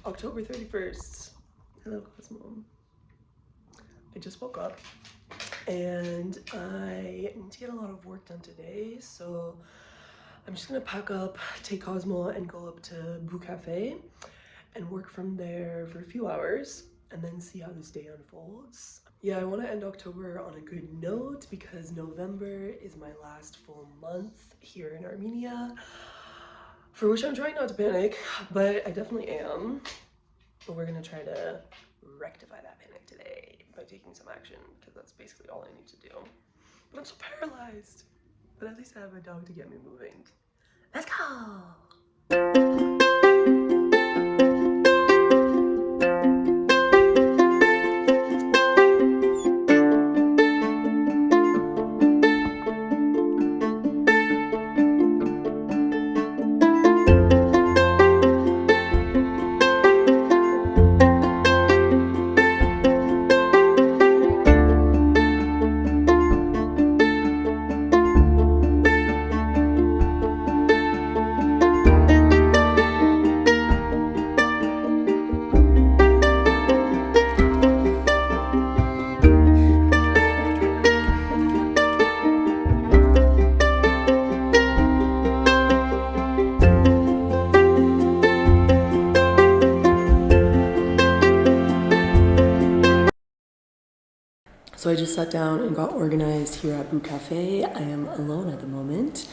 October 31st. Hello, Cosmo. I just woke up and I need to get a lot of work done today, so I'm just gonna pack up, take Cosmo, and go up to Boo Cafe and work from there for a few hours and then see how this day unfolds. Yeah, I want to end October on a good note because November is my last full month here in Armenia, for which I'm trying not to panic, but I definitely am. But we're gonna try to rectify that panic today by taking some action, because that's basically all I need to do. But I'm so paralyzed. But at least I have a dog to get me moving. Let's go! So I just sat down and got organized here at Boo Cafe. I am alone at the moment,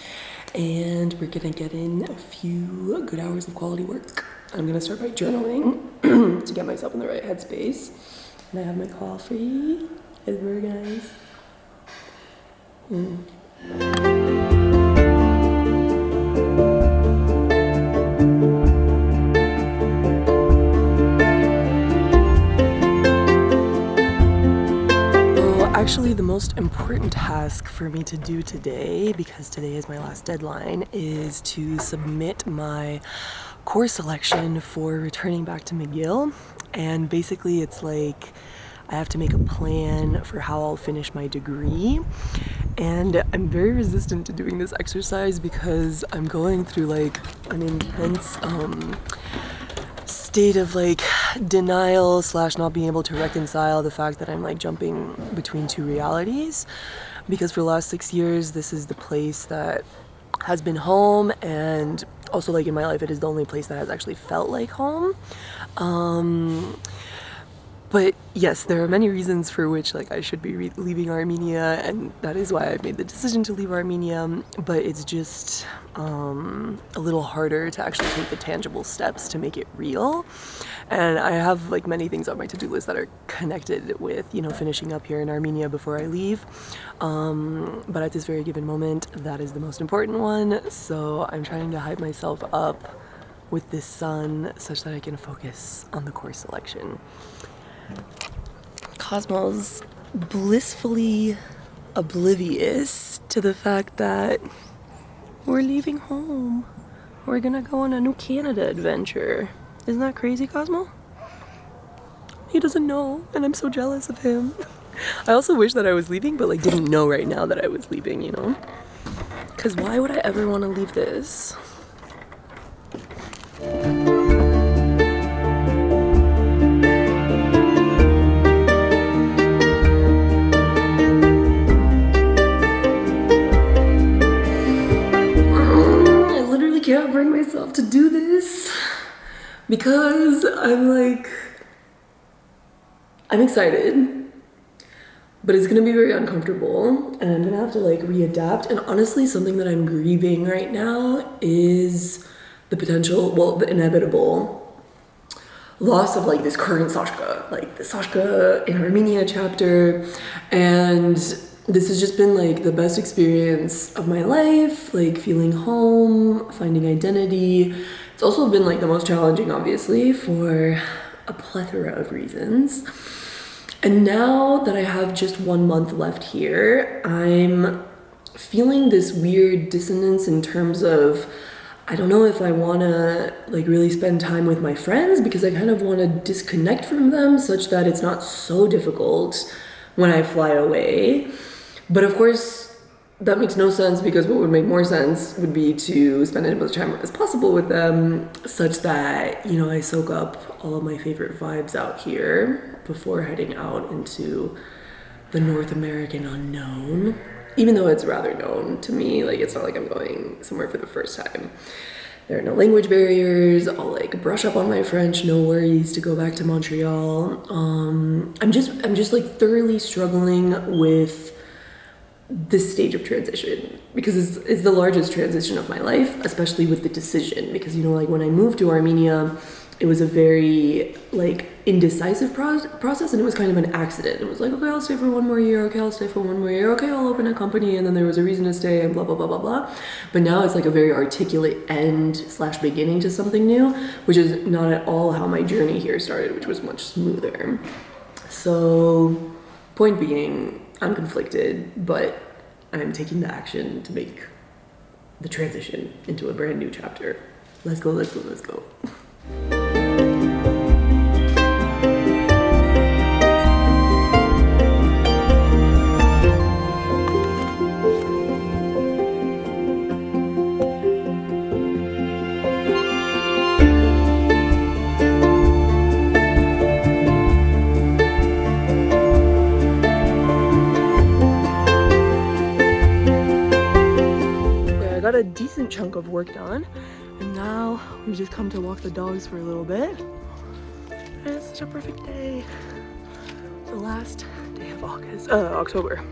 and we're gonna get in a few good hours of quality work. I'm gonna start by journaling to get myself in the right headspace. And I have my coffee. It's very nice. Actually, the most important task for me to do today, because today is my last deadline, is to submit my course selection for returning back to McGill. And basically it's like I have to make a plan for how I'll finish my degree. And I'm very resistant to doing this exercise because I'm going through like an intense state of like denial / not being able to reconcile the fact that I'm like jumping between two realities, because for the last 6 years this is the place that has been home, and also like in my life it is the only place that has actually felt like home. But yes, there are many reasons for which like I should be leaving Armenia, and that is why I've made the decision to leave Armenia, but it's just a little harder to actually take the tangible steps to make it real. And I have like many things on my to-do list that are connected with, you know, finishing up here in Armenia before I leave. But at this very given moment, that is the most important one. So I'm trying to hype myself up with this sun such that I can focus on the course selection. Cosmo's blissfully oblivious to the fact that we're leaving home. We're gonna go on a New Canada adventure. Isn't that crazy, Cosmo? He doesn't know, and I'm so jealous of him. I also wish that I was leaving, but like didn't know right now that I was leaving, you know? Because why would I ever want to leave this? Can't bring myself to do this because I'm excited, but it's gonna be very uncomfortable and I'm gonna have to like readapt. And honestly, something that I'm grieving right now is the potential, well, the inevitable loss of like this current Sashka, like the Sashka in Armenia chapter. And this has just been like the best experience of my life, like feeling home, finding identity. It's also been like the most challenging, obviously, for a plethora of reasons. And now that I have just 1 month left here, I'm feeling this weird dissonance in terms of, I don't know if I wanna like really spend time with my friends, because I kind of wanna disconnect from them such that it's not so difficult when I fly away. But of course, that makes no sense because what would make more sense would be to spend as much time as possible with them such that, you know, I soak up all of my favorite vibes out here before heading out into the North American unknown. Even though it's rather known to me, like it's not like I'm going somewhere for the first time. There are no language barriers. I'll like brush up on my French, no worries to go back to Montreal. I'm just like thoroughly struggling with this stage of transition because it's the largest transition of my life, especially with the decision, because, you know, like when I moved to Armenia, it was a very like indecisive process, and it was kind of an accident. It was like, okay, I'll stay for 1 more year, okay, I'll stay for 1 more year, okay, I'll open a company, and then there was a reason to stay, and blah blah blah blah blah. But now it's like a very articulate end / beginning to something new, which is not at all how my journey here started, which was much smoother. So point being, I'm conflicted, but I'm taking the action to make the transition into a brand new chapter. Let's go, let's go, let's go. A decent chunk of work done, and now we just come to walk the dogs for a little bit. And it's such a perfect day. The last day of October.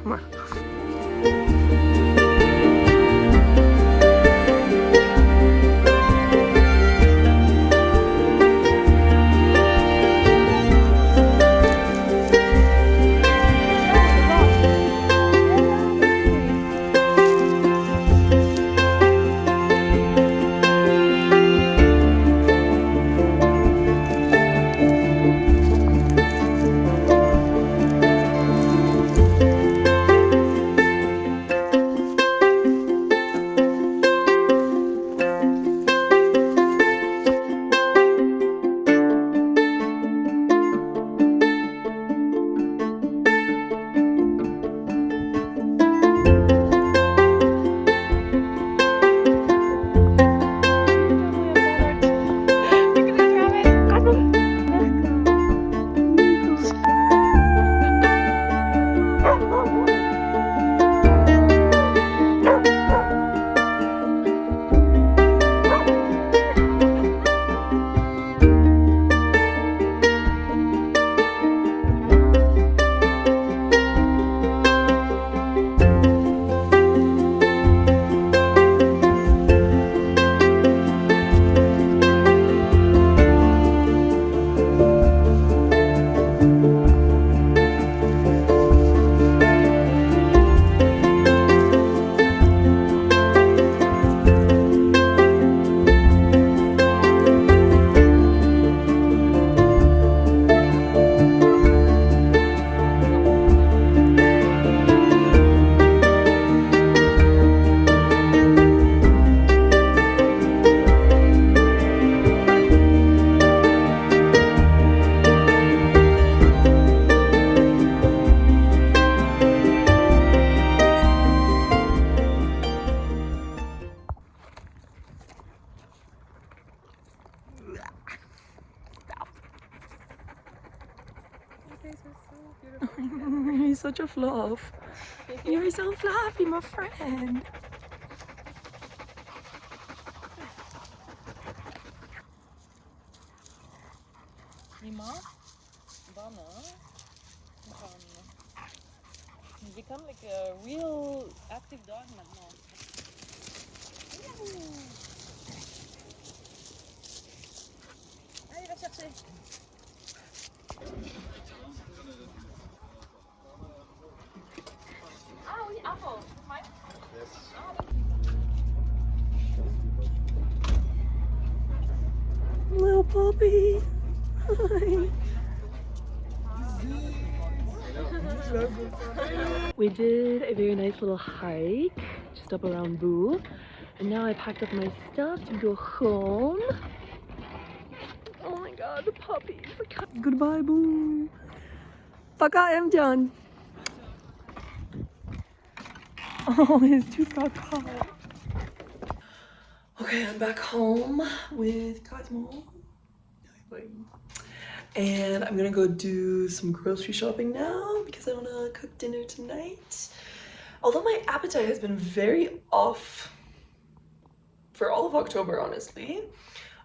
You're such a fluff. You're so fluffy, my friend. Nima, Dana, he's become like a real active dog now. Allez, va chercher. Ah oui, apple. Fine. Yes. Little puppy. Hi. We did a very nice little hike just up around Boo, and now I packed up my stuff to go home. Oh my god, the puppies. Goodbye, Boo. Paka Emcan. Oh, his tooth got caught. Okay, I'm back home with Cosmo. And I'm gonna go do some grocery shopping now because I wanna cook dinner tonight. Although my appetite has been very off for all of October, honestly.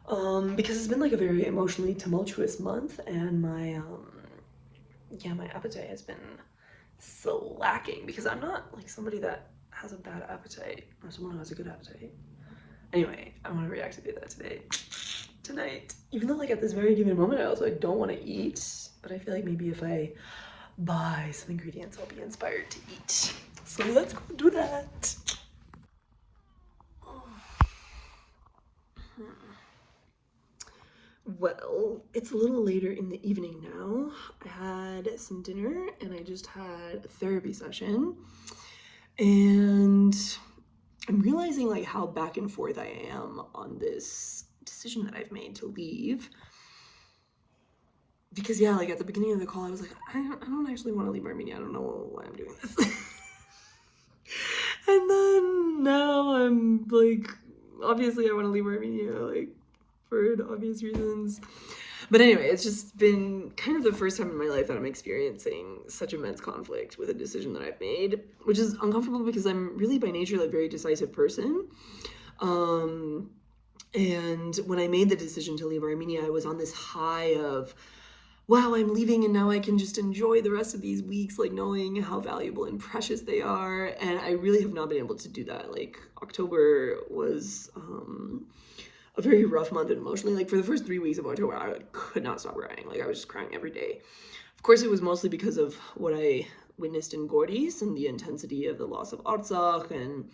Because it's been like a very emotionally tumultuous month, and my appetite has been slacking because I'm not like somebody that has a bad appetite or someone who has a good appetite. Anyway, I want to reactivate that tonight. Even though like at this very given moment, I also don't want to eat, but I feel like maybe if I buy some ingredients, I'll be inspired to eat. So let's go do that. Well, it's a little later in the evening now. I had some dinner and I just had a therapy session. And I'm realizing like how back and forth I am on this decision that I've made to leave. Because yeah, like at the beginning of the call, I was like, I don't actually want to leave Armenia. I don't know why I'm doing this. And then now I'm like, obviously I want to leave Armenia, like for obvious reasons. But anyway, it's just been kind of the first time in my life that I'm experiencing such immense conflict with a decision that I've made, which is uncomfortable because I'm really by nature like a very decisive person. And when I made the decision to leave Armenia, I was on this high of, wow, I'm leaving and now I can just enjoy the rest of these weeks, like knowing how valuable and precious they are. And I really have not been able to do that. Like October was a very rough month emotionally. Like for the first 3 weeks of October, I could not stop crying. Like I was just crying every day. Of course, it was mostly because of what I witnessed in Gordis and the intensity of the loss of Artsakh. And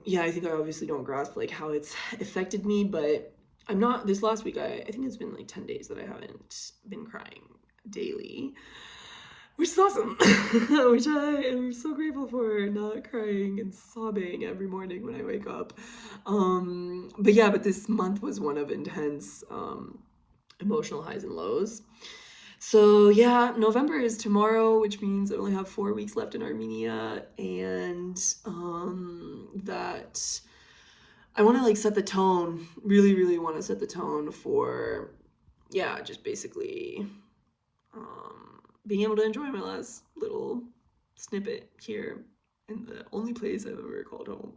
yeah, I think I obviously don't grasp like how it's affected me, but I'm not, this last week, I think it's been like 10 days that I haven't been crying daily, which is awesome, which I am so grateful for, not crying and sobbing every morning when I wake up. But yeah, but this month was one of intense emotional highs and lows. So yeah, November is tomorrow, which means I only have 4 weeks left in Armenia, and that I want to like set the tone, really want to set the tone for, yeah, just basically being able to enjoy my last little snippet here in the only place I've ever called home,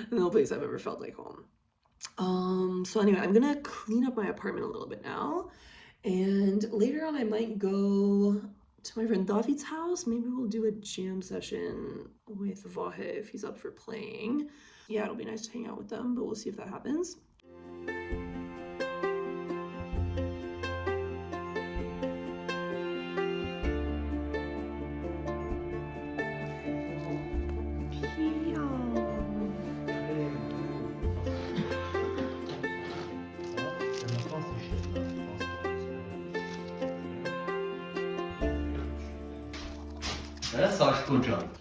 the only place I've ever felt like home. So anyway, I'm gonna clean up my apartment a little bit now, and later on I might go to my friend David's house. Maybe we'll do a jam session with Vahe if he's up for playing. Yeah, it'll be nice to hang out with them, but we'll see if that happens. Saç hocam.